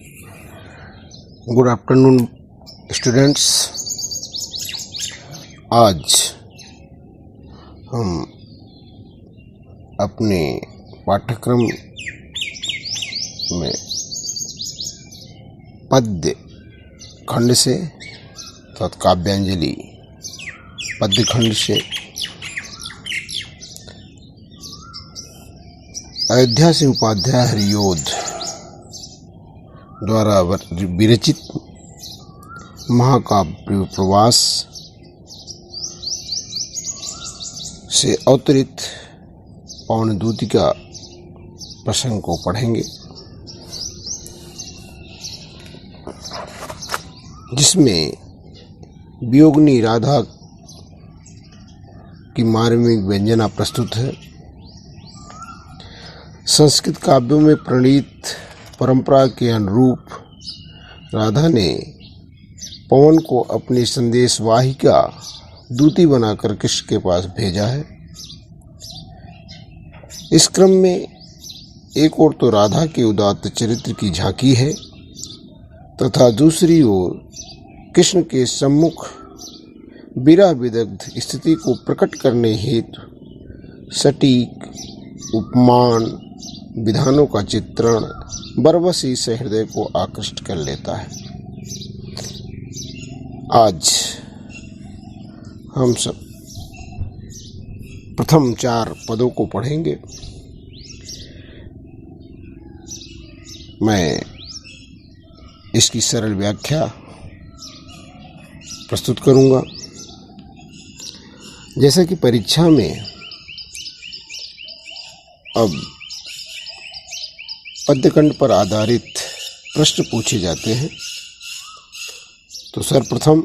Good afternoon students. आज हम अपने पाठ्यक्रम में पद्य खंड से अर्थात काव्यांजलि पद्य खंड से अयोध्या से उपाध्याय हरियोध द्वारा विरचित महाकाव्य प्रवास से अवतरित पवन दूतिका प्रसंग को पढ़ेंगे, जिसमें वियोगिनी राधा की मार्मिक व्यंजना प्रस्तुत है। संस्कृत काव्यों में प्रणीत परंपरा के अनुरूप राधा ने पवन को अपनी संदेश वाहिका दूती बनाकर कृष्ण के पास भेजा है। इस क्रम में एक ओर तो राधा के उदात्त चरित्र की झांकी है तथा दूसरी ओर कृष्ण के सम्मुख विरह विदग्ध स्थिति को प्रकट करने हेतु सटीक उपमान विधानों का चित्रण बरबसी से हृदय को आकृष्ट कर लेता है। आज हम सब प्रथम 4 पदों को पढ़ेंगे। मैं इसकी सरल व्याख्या प्रस्तुत करूंगा। जैसा कि परीक्षा में अब पद्यखंड पर आधारित प्रश्न पूछे जाते हैं, तो सर्वप्रथम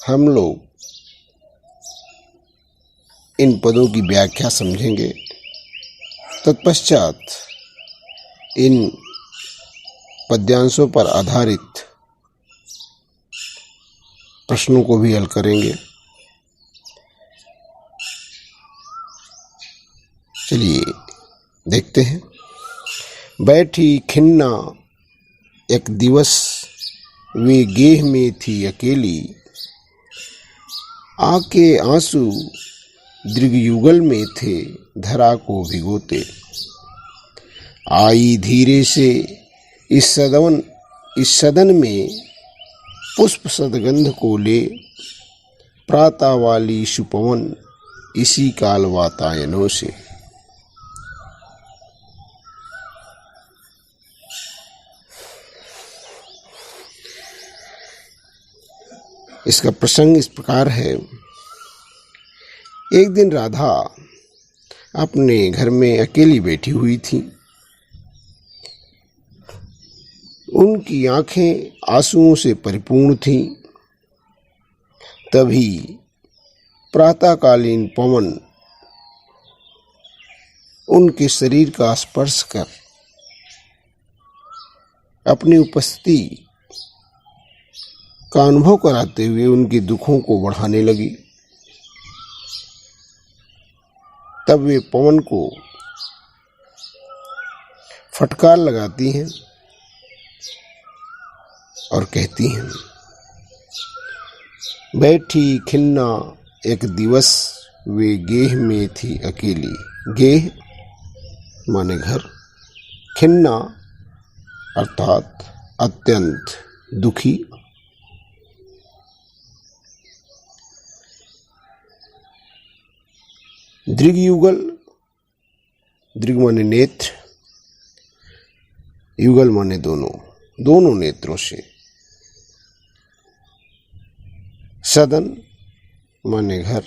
हम लोग इन पदों की व्याख्या समझेंगे। तत्पश्चात इन पद्यांशों पर आधारित प्रश्नों को भी हल करेंगे। चलिए देखते हैं। बैठी खिन्ना एक दिवस वे गेह में थी अकेली, आके आंसू दृगयुगल में थे धरा को भिगोते। आई धीरे से इस सदन में पुष्प सदगंध को ले, प्रातः वाली सुपवन इसी काल वातायनों से। इसका प्रसंग इस प्रकार है। एक दिन राधा अपने घर में अकेली बैठी हुई थी। उनकी आंखें आंसुओं से परिपूर्ण थीं। तभी प्रातःकालीन पवन उनके शरीर का स्पर्श कर अपनी उपस्थिति का अनुभव कराते हुए उनके दुखों को बढ़ाने लगी। तब वे पवन को फटकार लगाती हैं और कहती हैं, बैठी खिन्ना एक दिवस वे गेह में थी अकेली। गेह माने घर, खिन्ना अर्थात अत्यंत दुखी। दृगयुगल, दृग माने नेत्र, युगल माने दोनों नेत्रों से। सदन माने घर,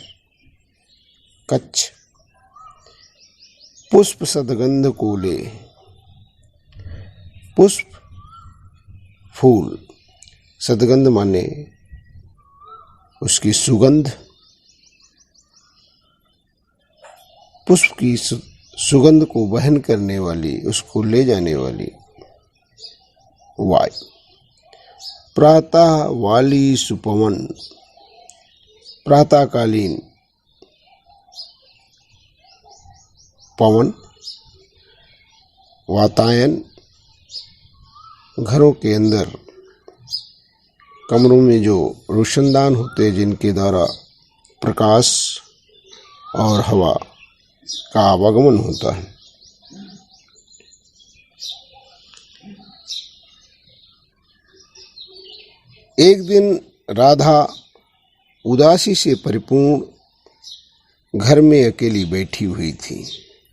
कच्छ। पुष्प सदगंध को ले, पुष्प फूल, सदगंध माने उसकी सुगंध, पुष्प की सुगंध को वहन करने वाली, उसको ले जाने वाली वायु। प्रातः वाली सुपवन, प्रातःकालीन पवन, वातायन घरों के अंदर कमरों में जो रोशनदान होते हैं, जिनके द्वारा प्रकाश और हवा का आवागमन होता है, एक दिन राधा उदासी से परिपूर्ण घर में अकेली बैठी हुई थी।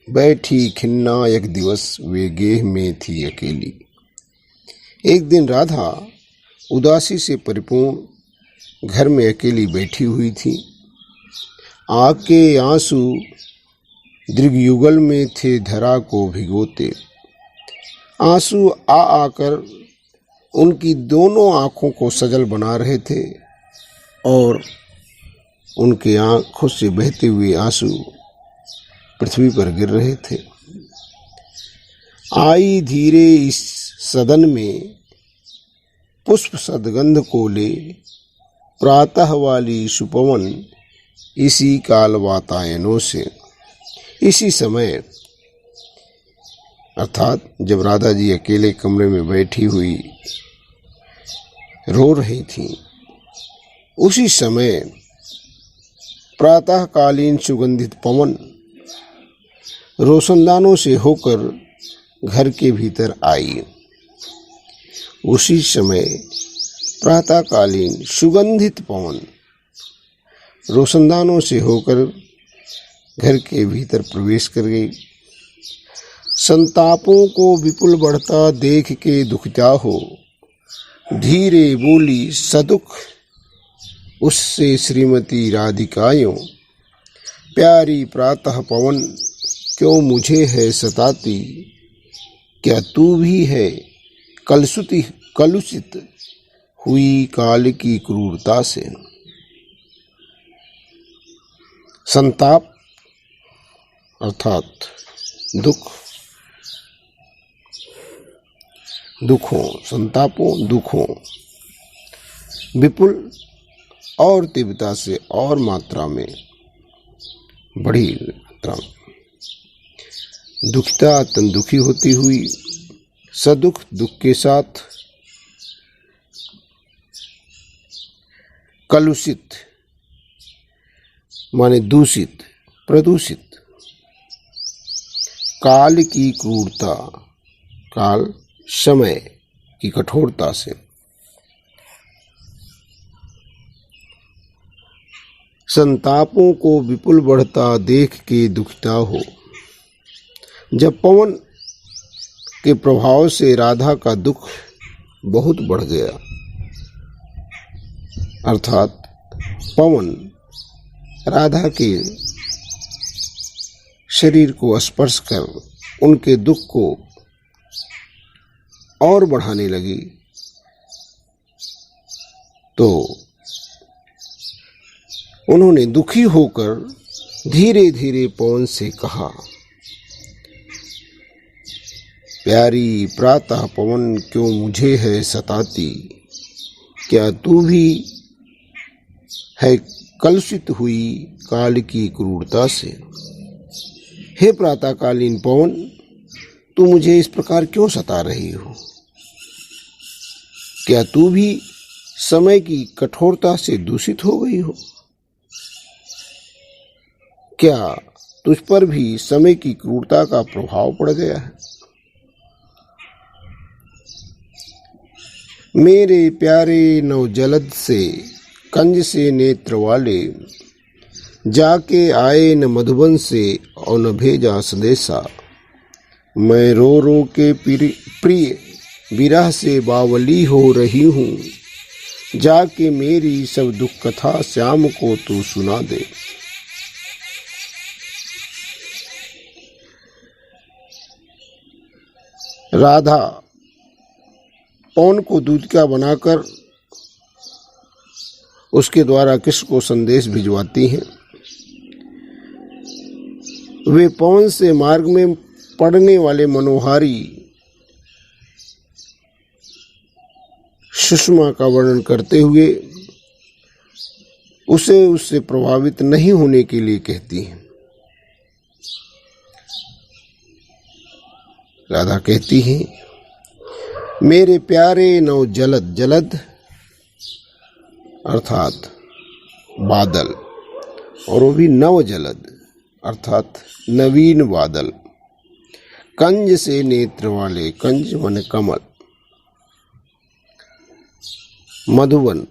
बैठी खिन्ना एक दिवस वे गेह में थी अकेली। एक दिन राधा उदासी से परिपूर्ण घर में अकेली बैठी हुई थी। आँख के आंसू दीर्घयुगल में थे धरा को भिगोते। आंसू आ आकर उनकी दोनों आँखों को सजल बना रहे थे और उनके आँखों से बहते हुए आंसू पृथ्वी पर गिर रहे थे। आई धीरे इस सदन में पुष्प सदगंध को ले, प्रातः वाली सुपवन इसी काल वातायनों से। इसी समय अर्थात जब राधा जी अकेले कमरे में बैठी हुई रो रही थी, उसी समय प्रातःकालीन सुगंधित पवन रोशनदानों से होकर घर के भीतर आई। उसी समय प्रातःकालीन सुगंधित पवन रोशनदानों से होकर घर के भीतर प्रवेश कर गई। संतापों को विपुल बढ़ता देख के दुखता हो, धीरे बोली सदुख उससे श्रीमती राधिकायों। प्यारी प्रातः पवन क्यों मुझे है सताती, क्या तू भी है कलुषित हुई काल की क्रूरता से। संताप अर्थात दुखों, संतापों दुखों, विपुल और तीव्रता से और मात्रा में, बड़ी मात्रा में दुखिता तन दुखी होती हुई, सदुख दुख के साथ, कलुषित माने दूषित, प्रदूषित, काल की क्रूरता, काल समय की कठोरता से। संतापों को विपुल बढ़ता देख के दुखता हो। जब पवन के प्रभाव से राधा का दुख बहुत बढ़ गया, अर्थात पवन राधा के शरीर को स्पर्श कर उनके दुख को और बढ़ाने लगी, तो उन्होंने दुखी होकर धीरे धीरे पवन से कहा, प्यारी प्रातः पवन क्यों मुझे है सताती, क्या तू भी है कलुषित हुई काल की क्रूरता से। हे प्रातःकालीन पवन, तू मुझे इस प्रकार क्यों सता रही हो। क्या तू भी समय की कठोरता से दूषित हो गई हो। क्या तुझ पर भी समय की क्रूरता का प्रभाव पड़ गया है। मेरे प्यारे नवजलद से कंज से नेत्र वाले, जाके आए न मधुबन से और न भेजा संदेशा। मैं रो रो के प्रिय विरह से बावली हो रही हूँ, जाके मेरी सब दुख कथा श्याम को तू सुना दे। राधा पवन को दूधिका बनाकर उसके द्वारा कृष्ण को संदेश भिजवाती हैं। वे पवन से मार्ग में पड़ने वाले मनोहारी सुषमा का वर्णन करते हुए उसे उससे प्रभावित नहीं होने के लिए कहती हैं। राधा कहती हैं, मेरे प्यारे नव जलद, जलद अर्थात बादल, और वो भी नव जलद अर्थात नवीन बादल, कंज से नेत्र वाले, कंज मन कमल, मधुवन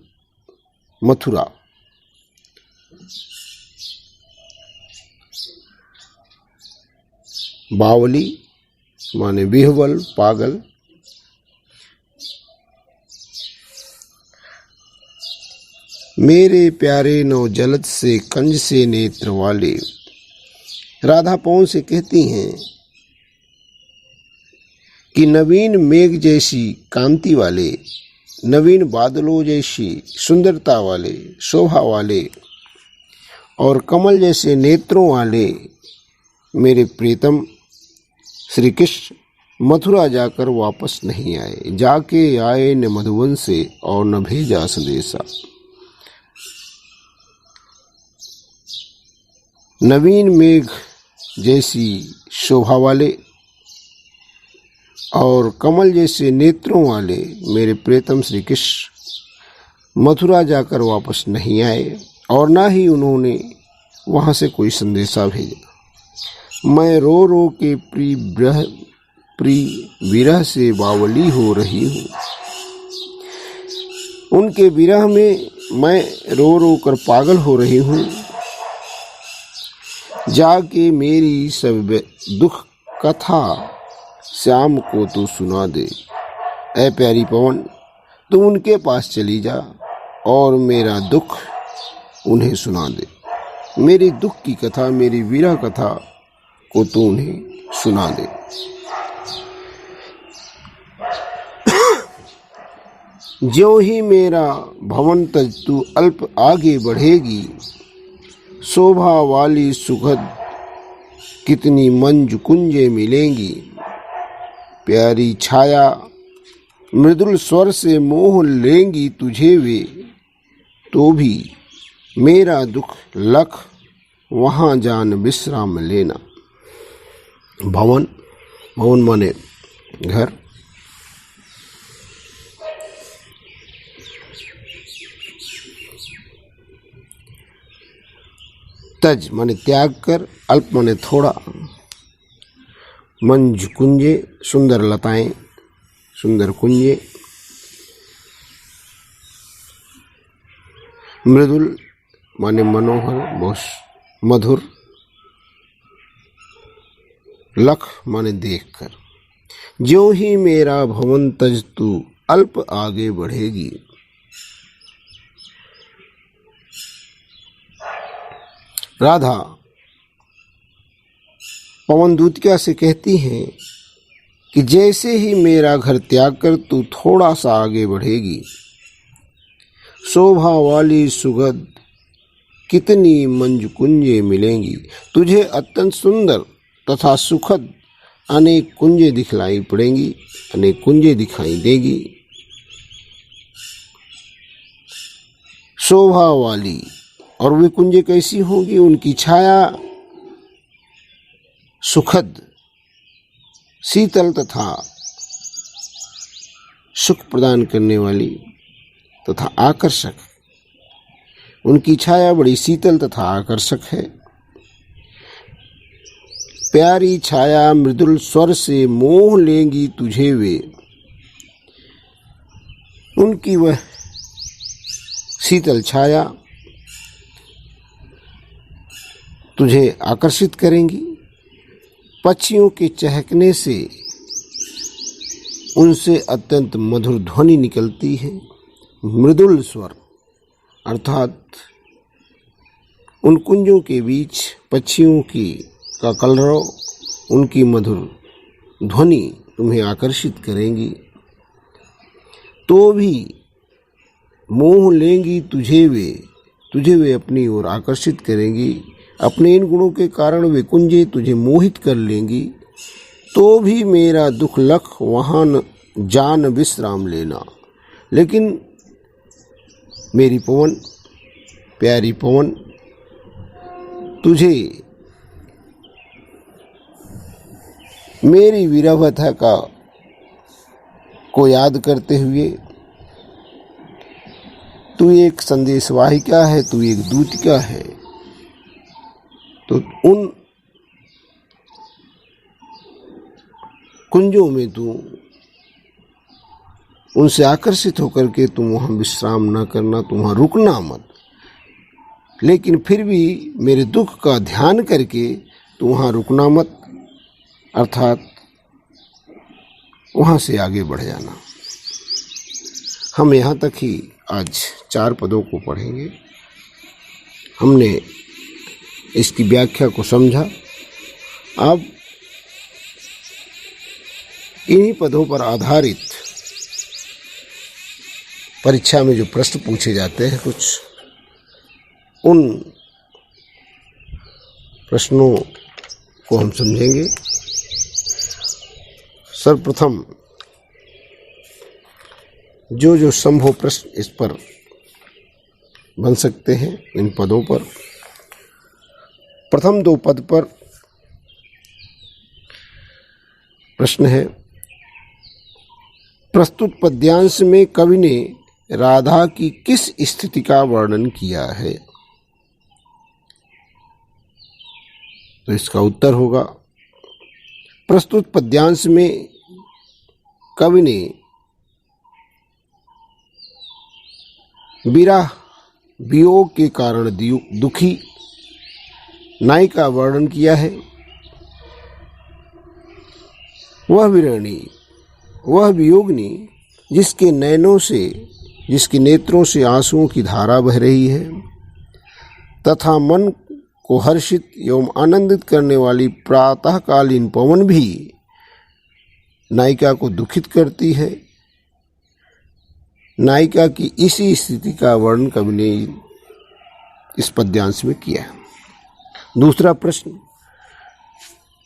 मथुरा, बावली माने बिहवल पागल, मेरे प्यारे नौ जलद से कंज से नेत्र वाले। राधा पवन से कहती हैं कि नवीन मेघ जैसी कांति वाले, नवीन बादलों जैसी सुंदरता वाले, शोभा वाले और कमल जैसे नेत्रों वाले मेरे प्रीतम श्री कृष्ण मथुरा जाकर वापस नहीं आए। जाके आए न मधुवन से और न भेजा संदेशा। नवीन मेघ जैसी शोभा वाले और कमल जैसे नेत्रों वाले मेरे प्रीतम श्री कृष्ण मथुरा जाकर वापस नहीं आए और ना ही उन्होंने वहां से कोई संदेशा भेजा। मैं रो रो के प्रिय विरह से बावली हो रही हूँ। उनके विरह में मैं रो रो कर पागल हो रही हूँ। जाके मेरी सब दुख कथा श्याम को तू सुना दे। ऐ प्यारी पवन, तू उनके पास चली जा और मेरा दुख उन्हें सुना दे। मेरी दुख की कथा, मेरी विरह कथा को तू उन्हें सुना दे। ज्यों ही मेरा भवन तज तू अल्प आगे बढ़ेगी, शोभा वाली सुखद कितनी मंजु कुंजे मिलेंगी। प्यारी छाया मृदुल स्वर से मोह लेंगी तुझे वे, तो भी मेरा दुख लख वहाँ जान विश्राम लेना। भवन, भवन माने घर। तज माने त्याग कर, अल्प माने थोड़ा, मंज कुंजे सुंदर लताएं, सुंदर कुंजे, मृदुल माने मनोहर, बहुत मधुर, लख माने देखकर। ज्यों ही मेरा भवन तज तू अल्प आगे बढ़ेगी। राधा पवन दूतिका से कहती हैं कि जैसे ही मेरा घर त्याग कर तू थोड़ा सा आगे बढ़ेगी, शोभा वाली सुगंध कितनी मंजु कुंजे मिलेंगी। तुझे अत्यंत सुंदर तथा सुखद अनेक कुंजे दिखलाई पड़ेंगी, अनेक कुंजे दिखाई देगी। शोभा वाली, और वे कुंजे कैसी होंगी? उनकी छाया सुखद, शीतल तथा सुख प्रदान करने वाली तथा आकर्षक। उनकी छाया बड़ी शीतल तथा आकर्षक है। प्यारी छाया मृदुल स्वर से मोह लेंगी तुझे वे, उनकी वह शीतल छाया तुझे आकर्षित करेंगी। पक्षियों के चहकने से उनसे अत्यंत मधुर ध्वनि निकलती है। मृदुल स्वर अर्थात उन कुंजों के बीच पक्षियों की का कलरव, उनकी मधुर ध्वनि तुम्हें आकर्षित करेंगी। तो भी मोह लेंगी तुझे वे अपनी ओर आकर्षित करेंगी। अपने इन गुणों के कारण वे कुंजे तुझे मोहित कर लेंगी। तो भी मेरा दुख लख वहाँ जान विश्राम लेना। लेकिन मेरी पवन, प्यारी पवन, तुझे मेरी विरह व्यथा का को याद करते हुए तू एक संदेशवाहिका है, तू एक दूतिका है, तो उन कुंजों में तू उनसे आकर्षित होकर के तुम वहाँ विश्राम न करना, तुम वहाँ रुकना मत, लेकिन फिर भी मेरे दुख का ध्यान करके तुम वहाँ रुकना मत, अर्थात वहाँ से आगे बढ़ जाना। हम यहाँ तक ही आज 4 पदों को पढ़ेंगे। हमने इसकी व्याख्या को समझा। अब इन्हीं पदों पर आधारित परीक्षा में जो प्रश्न पूछे जाते हैं, कुछ उन प्रश्नों को हम समझेंगे। सर्वप्रथम जो संभव प्रश्न इस पर बन सकते हैं, इन पदों पर, प्रथम 2 पद पर प्रश्न है, प्रस्तुत पद्यांश में कवि ने राधा की किस स्थिति का वर्णन किया है? तो इसका उत्तर होगा, प्रस्तुत पद्यांश में कवि ने विरह वियोग के कारण दुखी नाई का वर्णन किया है। वह विरहिणी, वह वियोगिनी जिसके नैनों से, जिसके नेत्रों से आंसुओं की धारा बह रही है, तथा मन को हर्षित एवं आनंदित करने वाली प्रातःकालीन पवन भी नायिका को दुखित करती है। नायिका की इसी स्थिति का वर्णन कवि ने इस पद्यांश में किया है। दूसरा प्रश्न,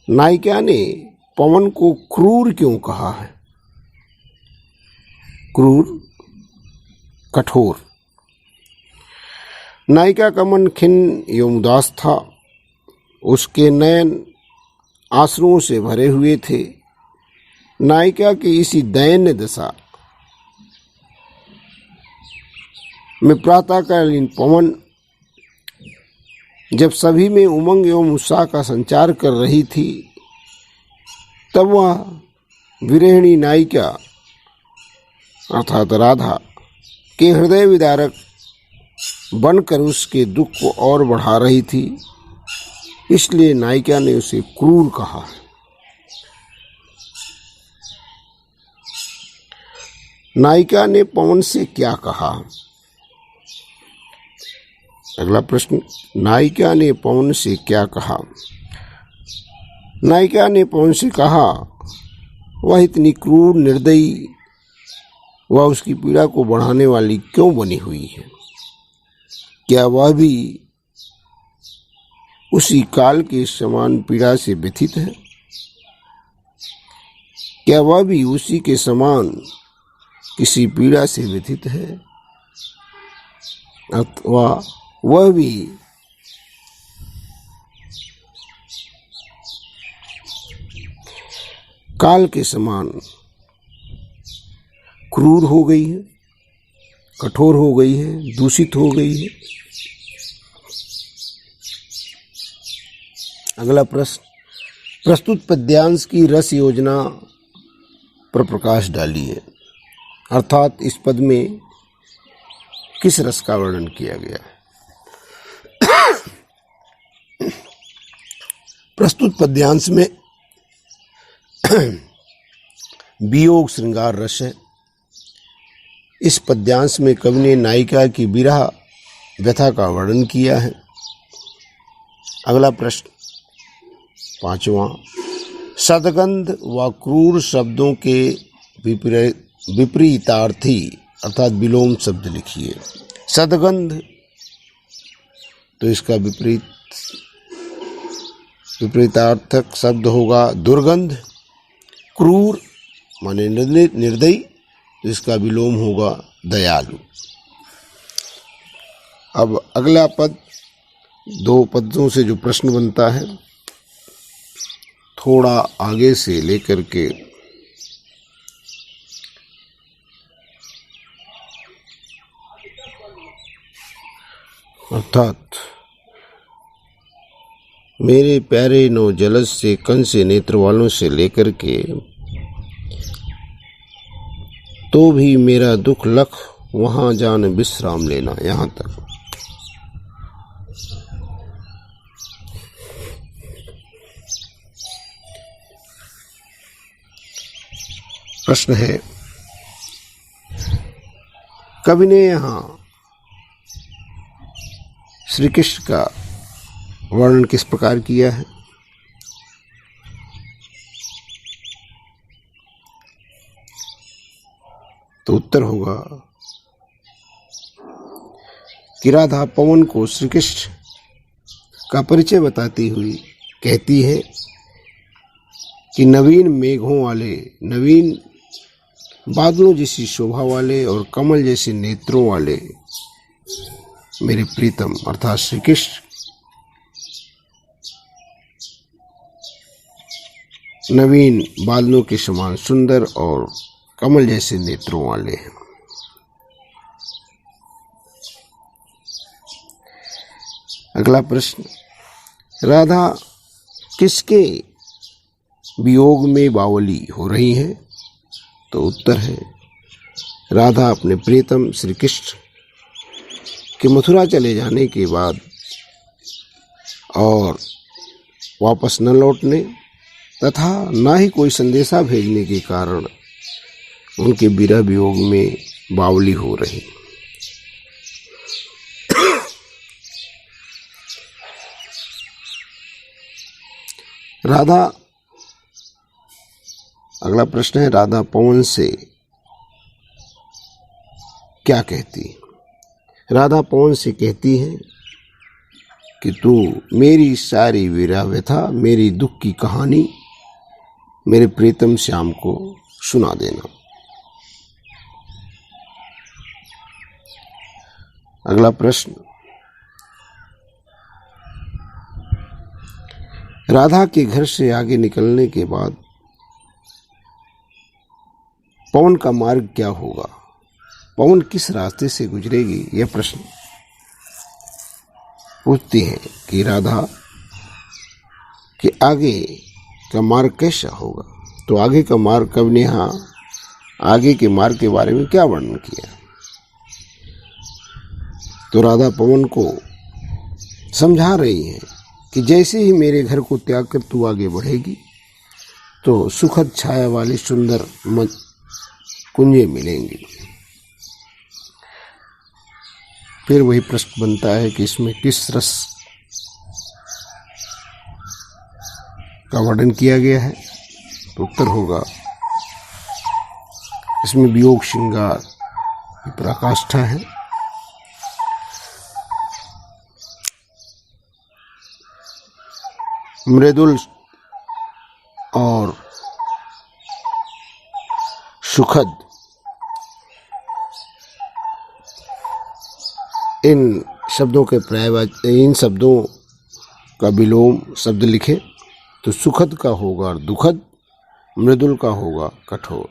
नायिका ने पवन को क्रूर क्यों कहा है? क्रूर, कठोर। नायिका का मन खिन्न एवं उदास था, उसके नयन आंसुओं से भरे हुए थे। नायिका की इसी दयनीय दशा में प्रातःकालीन पवन जब सभी में उमंग एवं उत्साह का संचार कर रही थी, तब वह विरहिणी नायिका अर्थात राधा के हृदय विदारक बनकर उसके दुख को और बढ़ा रही थी। इसलिए नायिका ने उसे क्रूर कहा। नायिका ने पवन से क्या कहा? अगला प्रश्न, नायिका ने पवन से क्या कहा? नायिका ने पवन से कहा, वह इतनी क्रूर, निर्दयी, वह उसकी पीड़ा को बढ़ाने वाली क्यों बनी हुई है? क्या वह भी उसी काल के समान पीड़ा से व्यथित है? क्या वह भी उसी के समान किसी पीड़ा से व्यथित है? अथवा वह भी काल के समान क्रूर हो गई है, कठोर हो गई है, दूषित हो गई है? अगला प्रश्न, प्रस्तुत पद्यांश की रस योजना पर प्रकाश डालिए, अर्थात इस पद में किस रस का वर्णन किया गया है? प्रस्तुत पद्यांश में वियोग श्रृंगार रस है। इस पद्यांश में कवि ने नायिका की विरह व्यथा का वर्णन किया है। अगला प्रश्न, 5वां, सदगंध व क्रूर शब्दों के विपरीतार्थी अर्थात विलोम शब्द लिखिए। सदगंध, तो इसका विपरीतार्थक शब्द होगा दुर्गंध। क्रूर माने निर्दयी, तो इसका विलोम होगा दयालु। अब अगला पद, 2 पदों से जो प्रश्न बनता है, थोड़ा आगे से लेकर के अर्थात मेरे प्यारे नो जलज से कन से नेत्र वालों से लेकर के तो भी मेरा दुख लख वहाँ जान विश्राम लेना, यहाँ तक। प्रश्न है, कवि ने यहाँ श्री कृष्ण का वर्णन किस प्रकार किया है? तो उत्तर होगा कि राधा पवन को श्री कृष्ण का परिचय बताती हुई कहती है कि नवीन मेघों वाले, नवीन बादलों जैसी शोभा वाले और कमल जैसे नेत्रों वाले मेरे प्रीतम अर्थात श्री कृष्ण नवीन बादलों के समान सुंदर और कमल जैसे नेत्रों वाले हैं। अगला प्रश्न, राधा किसके वियोग में बावली हो रही हैं? तो उत्तर है, राधा अपने प्रियतम श्री कृष्ण के मथुरा चले जाने के बाद और वापस न लौटने तथा न ही कोई संदेशा भेजने के कारण उनके विरह वियोग में बावली हो रही। राधा, अगला प्रश्न है, राधा पवन से क्या कहती? राधा पवन से कहती है कि तू मेरी सारी विरह व्यथा, मेरी दुख की कहानी मेरे प्रीतम श्याम को सुना देना। अगला प्रश्न, राधा के घर से आगे निकलने के बाद पवन का मार्ग क्या होगा? पवन किस रास्ते से गुजरेगी? यह प्रश्न पूछती है कि राधा के आगे का मार्ग कैसा होगा? तो आगे का मार्ग, कवि ने यहाँ आगे के मार्ग के बारे में क्या वर्णन किया? तो राधा पवन को समझा रही है कि जैसे ही मेरे घर को त्याग कर तू आगे बढ़ेगी तो सुखद छाया वाले सुंदर कुंजे मिलेंगी। फिर वही प्रश्न बनता है कि इसमें किस रस का वर्णन किया गया है? तो उत्तर होगा, इसमें वियोग श्रृंगार की पराकाष्ठा है। मृदुल और सुखद, इन शब्दों के पर्यायवाची, इन शब्दों का विलोम शब्द लिखे तो सुखद का होगा दुखद, मृदुल का होगा कठोर।